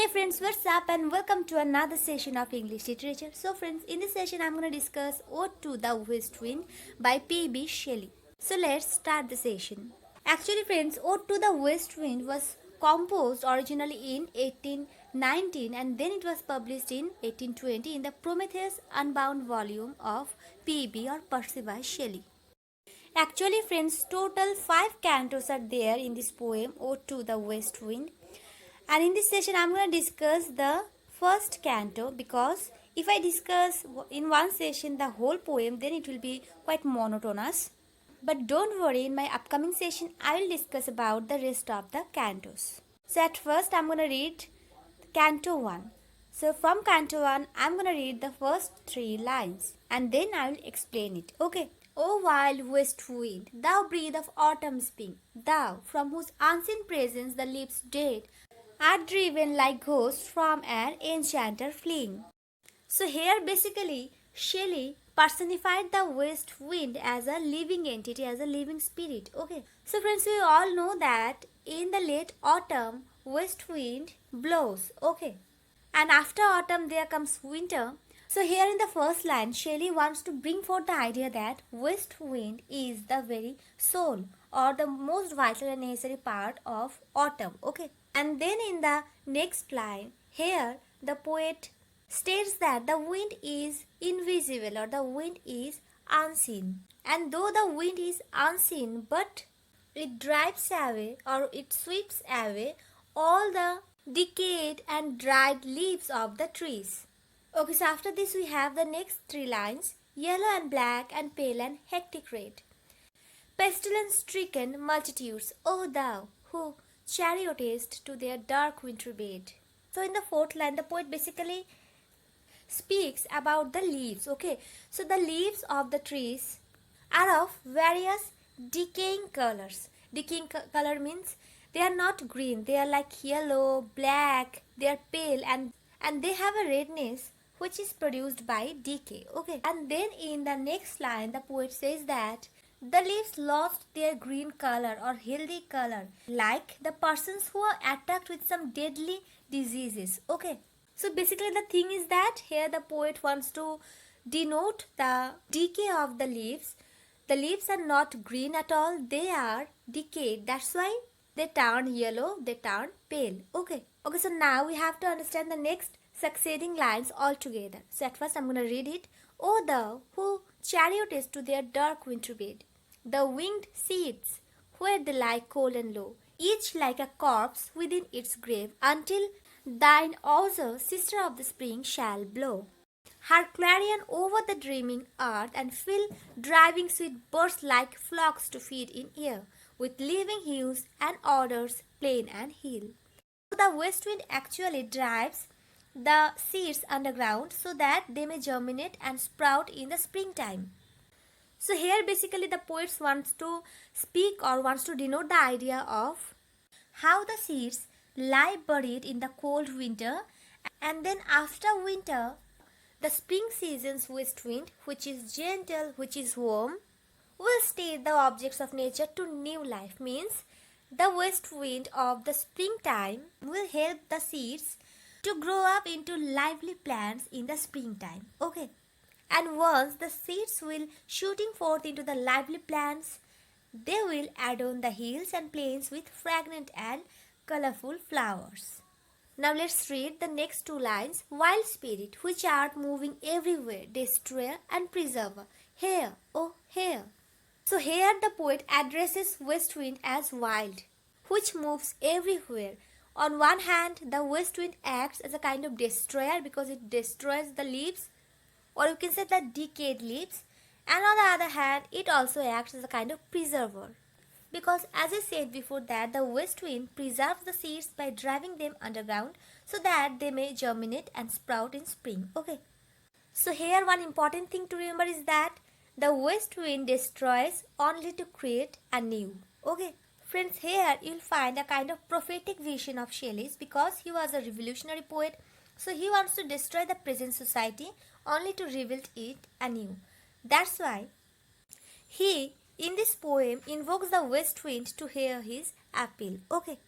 Hey friends, what's up and welcome to another session of English literature. So friends, in this session I'm going to discuss Ode to the West Wind by P.B. Shelley. So let's start the session. Actually friends, Ode to the West Wind was composed originally in 1819 and then it was published in 1820 in the Prometheus Unbound volume of P.B. or Percy by Shelley. Actually friends, total 5 cantos are there in this poem Ode to the West Wind. And in this session, I'm going to discuss the first canto because if I discuss in one session the whole poem, then it will be quite monotonous. But don't worry, in my upcoming session, I will discuss about the rest of the cantos. So at first, I'm going to read canto 1. So from canto 1, I'm going to read the first 3 lines and then I will explain it. Okay. O wild west wind, thou breath of autumn's spring, thou from whose unseen presence the leaves dead are driven like ghosts from an enchanter fleeing. So here basically Shelley personified the west wind as a living entity, as a living spirit. Okay. So friends, we all know that in the late autumn west wind blows. Okay. And after autumn there comes winter. So here in the first line Shelley wants to bring forth the idea that west wind is the very soul or the most vital and necessary part of autumn. Okay. And then in the next line, here the poet states that the wind is invisible or the wind is unseen. And though the wind is unseen, but it drives away or it sweeps away all the decayed and dried leaves of the trees. Okay, so after this we have the next 3 lines, yellow and black and pale and hectic red. Pestilence-stricken multitudes, O thou who chariotist to their dark wintry bed. So in the 4th line, the poet basically speaks about the leaves. Okay, so the leaves of the trees are of various decaying colors. Decaying color means they are not green. They are like yellow, black. They are pale and they have a redness which is produced by decay. Okay, and then in the next line, the poet says that the leaves lost their green color or healthy color, like the persons who are attacked with some deadly diseases. Okay. So basically the thing is that here the poet wants to denote the decay of the leaves. The leaves are not green at all. They are decayed. That's why they turn yellow, they turn pale. Okay. Okay, so now we have to understand the next succeeding lines altogether. So at first I'm going to read it. O thou who chariotest to their dark wintry bed, the winged seeds, where they lie cold and low, each like a corpse within its grave, until thine also, sister of the spring, shall blow her clarion over the dreaming earth, and fill driving sweet birds like flocks to feed in air, with living hues and odors plain and hill. So the west wind actually drives the seeds underground so that they may germinate and sprout in the springtime. So here basically the poet wants to speak or wants to denote the idea of how the seeds lie buried in the cold winter, and then after winter the spring season's west wind, which is gentle, which is warm, will stir the objects of nature to new life. Means the west wind of the springtime will help the seeds to grow up into lively plants in the springtime. Okay. And once the seeds will shooting forth into the lively plants, they will adorn the hills and plains with fragrant and colorful flowers. Now let's read the next 2 lines. Wild spirit, which art moving everywhere, destroyer and preserver, here, oh here. So here the poet addresses west wind as wild, which moves everywhere. On one hand, the west wind acts as a kind of destroyer because it destroys the leaves, or you can say the decayed leaves, and on the other hand it also acts as a kind of preserver because, as I said before, that the west wind preserves the seeds by driving them underground so that they may germinate and sprout in spring. Okay, so here one important thing to remember is that the west wind destroys only to create anew. Okay friends, here you'll find a kind of prophetic vision of Shelley's because he was a revolutionary poet. So he wants to destroy the present society only to rebuild it anew. That's why he, in this poem, invokes the west wind to hear his appeal. Okay.